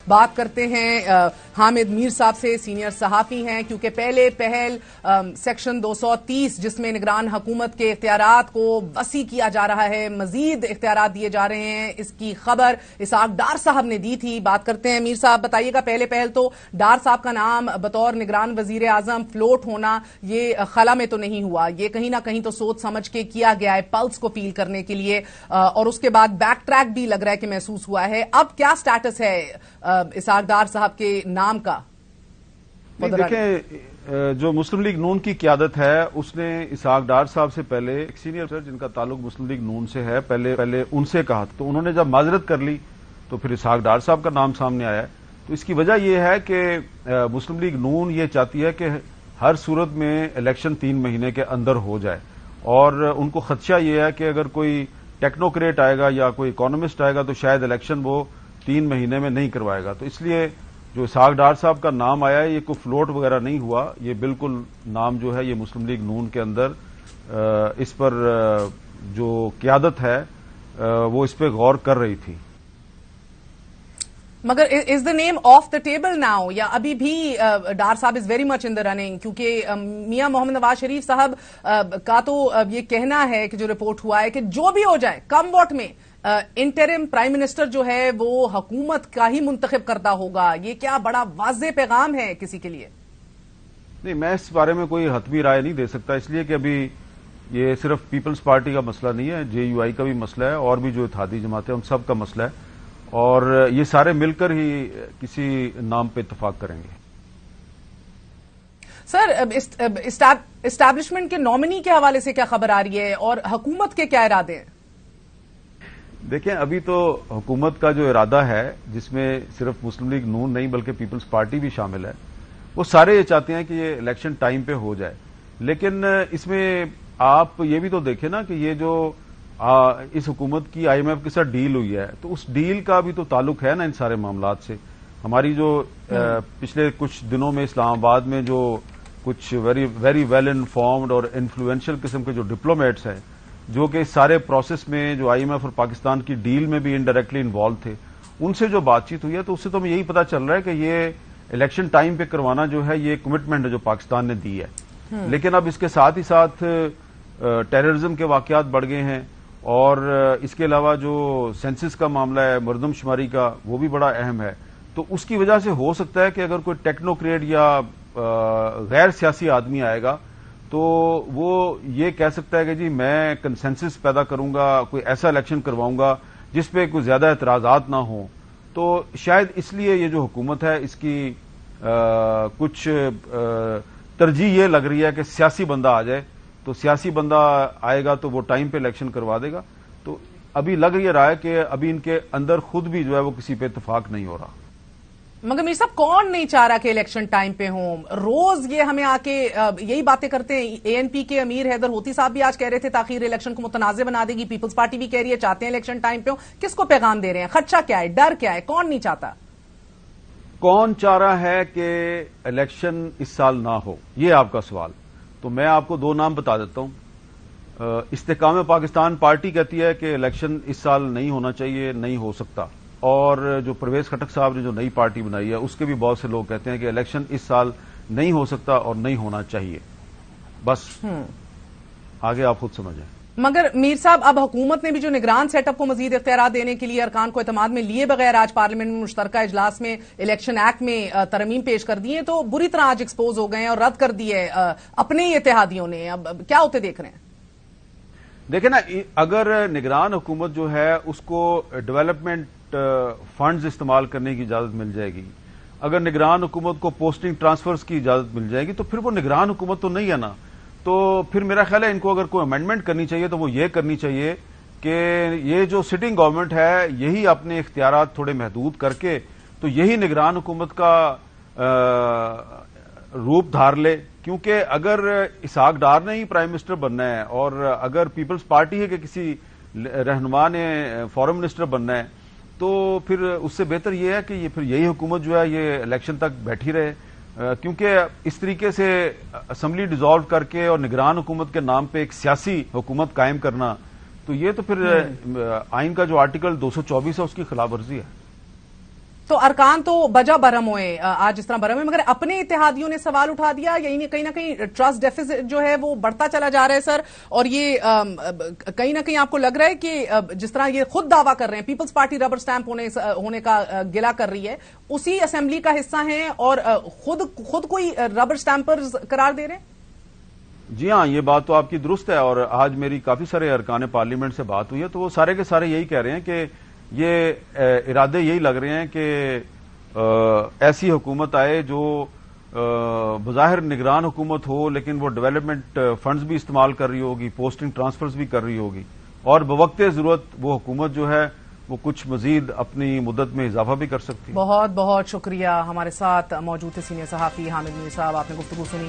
بات کرتے ہیں حامد میر صاحب سے، سینئر صحافی ہیں، کیونکہ پہلے پہل سیکشن 230 جس میں نگران حکومت کے اختیارات کو وسیع کیا جا رہا ہے، مزید اختیارات دیے جا رہے ہیں، اس کی خبر اسحاق ڈار صاحب نے دی تھی۔ بات کرتے ہیں میر صاحب، بتائیے گا پہلے پہل تو ڈار صاحب کا نام بطور نگران وزیر اعظم فلوٹ ہونا یہ خلا میں تو نہیں ہوا، یہ کہیں نہ کہیں تو سوچ سمجھ کے کیا گیا ہے پلس کو فیل کرنے کے لیے، اور اس کے بعد بیک ٹریک بھی لگ رہا ہے کہ محسوس ہوا ہے۔ اب کیا سٹیٹس ہے اسحاق ڈار صاحب کے نام کا؟ دیکھیں، جو مسلم لیگ نون کی قیادت ہے اس نے اسحاق ڈار صاحب سے پہلے ایک سینئر افسر جن کا تعلق مسلم لیگ نون سے ہے پہلے ان سے کہا، تو انہوں نے جب معذرت کر لی تو پھر اسحاق ڈار صاحب کا نام سامنے آیا ہے۔ تو اس کی وجہ یہ ہے کہ مسلم لیگ نون یہ چاہتی ہے کہ ہر صورت میں الیکشن 3 مہینے کے اندر ہو جائے، اور ان کو خدشہ یہ ہے کہ اگر کوئی ٹیکنوکریٹ آئے گا یا کوئی اکانومسٹ آئے گا تو شاید الیکشن وہ 3 مہینے میں نہیں کروائے گا۔ تو اس لیے جو اسحاق ڈار صاحب کا نام آیا ہے یہ کوئی فلوٹ وغیرہ نہیں ہوا، یہ بالکل نام جو ہے یہ مسلم لیگ نون کے اندر اس پر جو قیادت ہے وہ اس پہ غور کر رہی تھی۔ مگر is the name of the table now, یا ابھی بھی ڈار صاحب is very much in the running? کیونکہ میاں محمد نواز شریف صاحب کا تو یہ کہنا ہے کہ جو رپورٹ ہوا ہے کہ جو بھی ہو جائے کم ووٹ میں انٹرم پرائم منسٹر جو ہے وہ حکومت کا ہی منتخب کرتا ہوگا۔ یہ کیا بڑا واضح پیغام ہے کسی کے لیے؟ نہیں، میں اس بارے میں کوئی حتمی رائے نہیں دے سکتا، اس لیے کہ ابھی یہ صرف پیپلز پارٹی کا مسئلہ نہیں ہے، JUI کا بھی مسئلہ ہے، اور بھی جو اتحادی جماعتیں ان سب کا مسئلہ ہے، اور یہ سارے مل کر ہی کسی نام پہ اتفاق کریں گے۔ سر، اسٹیبلشمنٹ کے نامنی کے حوالے سے کیا خبر آ رہی ہے اور حکومت کے کیا ارادے ہیں؟ دیکھیں، ابھی تو حکومت کا جو ارادہ ہے جس میں صرف مسلم لیگ نون نہیں بلکہ پیپلز پارٹی بھی شامل ہے، وہ سارے یہ چاہتے ہیں کہ یہ الیکشن ٹائم پہ ہو جائے، لیکن اس میں آپ یہ بھی تو دیکھیں نا کہ یہ جو اس حکومت کی IMF کے ساتھ ڈیل ہوئی ہے تو اس ڈیل کا بھی تو تعلق ہے نا ان سارے معاملات سے۔ ہماری جو پچھلے کچھ دنوں میں اسلام آباد میں جو کچھ ویری ویل انفارمڈ اور انفلوئنشل قسم کے جو ڈپلومیٹس ہیں جو کہ اس سارے پروسیس میں جو IMF اور پاکستان کی ڈیل میں بھی انڈائریکٹلی انوالو تھے، ان سے جو بات چیت ہوئی ہے تو اس سے تو ہمیں یہی پتا چل رہا ہے کہ یہ الیکشن ٹائم پہ کروانا جو ہے یہ کمٹمنٹ ہے جو پاکستان نے دی ہے۔ لیکن اب اس کے ساتھ ہی ساتھ ٹیررزم کے واقعات بڑھ گئے ہیں، اور اس کے علاوہ جو سینسس کا معاملہ ہے، مردم شماری کا، وہ بھی بڑا اہم ہے۔ تو اس کی وجہ سے ہو سکتا ہے کہ اگر کوئی ٹیکنوکریٹ یا غیر سیاسی آدمی آئے گا تو وہ یہ کہہ سکتا ہے کہ جی میں کنسنسس پیدا کروں گا، کوئی ایسا الیکشن کرواؤں گا جس پہ کوئی زیادہ اعتراضات نہ ہوں۔ تو شاید اس لیے یہ جو حکومت ہے اس کی کچھ ترجیح یہ لگ رہی ہے کہ سیاسی بندہ آ جائے، تو سیاسی بندہ آئے گا تو وہ ٹائم پہ الیکشن کروا دے گا۔ تو ابھی لگ یہ رہا ہے کہ ابھی ان کے اندر خود بھی جو ہے وہ کسی پہ اتفاق نہیں ہو رہا۔ مگر میر صاحب، کون نہیں چاہ رہا کہ الیکشن ٹائم پہ ہوں؟ روز یہ ہمیں آ کے یہی باتیں کرتے ہیں۔ ANP کے امیر حیدر ہوتی صاحب بھی آج کہہ رہے تھے تاخیر الیکشن کو متنازع بنا دے گی، پیپلز پارٹی بھی کہہ رہی ہے چاہتے ہیں الیکشن ٹائم پہ ہوں۔ کس کو پیغام دے رہے ہیں؟ خدشہ کیا ہے؟ ڈر کیا ہے؟ کون نہیں چاہتا؟ کون چاہ رہا ہے کہ الیکشن اس سال نہ ہو، یہ آپ کا سوال؟ تو میں آپ کو 2 نام بتا دیتا ہوں۔ استحکام پاکستان پارٹی کہتی ہے کہ الیکشن اس سال نہیں ہونا چاہیے، نہیں ہو سکتا، اور جو پرویز خٹک صاحب نے جو نئی پارٹی بنائی ہے اس کے بھی بہت سے لوگ کہتے ہیں کہ الیکشن اس سال نہیں ہو سکتا اور نہیں ہونا چاہیے۔ بس آگے آپ خود سمجھیں۔ مگر میر صاحب، اب حکومت نے بھی جو نگران سیٹ اپ کو مزید اختیارات دینے کے لیے ارکان کو اعتماد میں لیے بغیر آج پارلیمنٹ میں مشترکہ اجلاس میں الیکشن ایکٹ میں ترمیم پیش کر دی ہے، تو بری طرح آج ایکسپوز ہو گئے ہیں اور رد کر دی ہے اپنے ہی اتحادیوں نے۔ اب کیا ہوتے دیکھ رہے ہیں؟ دیکھیں نا، اگر نگران حکومت جو ہے اس کو ڈیولپمنٹ فنڈز استعمال کرنے کی اجازت مل جائے گی، اگر نگران حکومت کو پوسٹنگ ٹرانسفرز کی اجازت مل جائے گی، تو پھر وہ نگران حکومت تو نہیں ہے نا۔ تو پھر میرا خیال ہے ان کو اگر کوئی امینڈمنٹ کرنی چاہیے تو وہ یہ کرنی چاہیے کہ یہ جو سٹنگ گورنمنٹ ہے یہی اپنے اختیارات تھوڑے محدود کر کے تو یہی نگران حکومت کا روپ دھار لے، کیونکہ اگر اسحاق ڈار نے ہی پرائم منسٹر بننا ہے اور اگر پیپلز پارٹی ہے کہ کسی رہنما نے فورن منسٹر بننا ہے تو پھر اس سے بہتر یہ ہے کہ یہ پھر یہی حکومت جو ہے یہ الیکشن تک بیٹھی رہے، کیونکہ اس طریقے سے اسمبلی ڈیزالو کر کے اور نگران حکومت کے نام پہ ایک سیاسی حکومت قائم کرنا، تو یہ تو پھر آئین کا جو آرٹیکل 224 ہے اس کی خلاف ورزی ہے۔ تو ارکان تو بجا برہم ہوئے آج اس طرح برہم ہے، مگر اپنے اتحادیوں نے سوال اٹھا دیا، یعنی کہیں نہ کہیں ٹرسٹ ڈیفیسٹ جو ہے وہ بڑھتا چلا جا رہا ہے سر، اور یہ کہیں نہ کہیں آپ کو لگ رہا ہے کہ جس طرح یہ خود دعویٰ کر رہے ہیں پیپلز پارٹی ربر سٹیمپ ہونے کا گلہ کر رہی ہے، اسی اسمبلی کا حصہ ہیں اور خود کوئی ربر سٹیمپرز قرار دے رہے ہیں؟ جی ہاں، یہ بات تو آپ کی درست ہے، اور آج میری کافی سارے ارکان پارلیمنٹ سے بات ہوئی ہے تو وہ سارے کے سارے یہی کہہ رہے ہیں کہ یہ ارادے یہی لگ رہے ہیں کہ ایسی حکومت آئے جو بظاہر نگران حکومت ہو لیکن وہ ڈیولپمنٹ فنڈز بھی استعمال کر رہی ہوگی، پوسٹنگ ٹرانسفرز بھی کر رہی ہوگی، اور بوقت ضرورت وہ حکومت جو ہے وہ کچھ مزید اپنی مدت میں اضافہ بھی کر سکتی ہے۔ بہت بہت شکریہ، ہمارے ساتھ موجود تھے سینئر صحافی حامد میر صاحب، آپ نے گفتگو سنی۔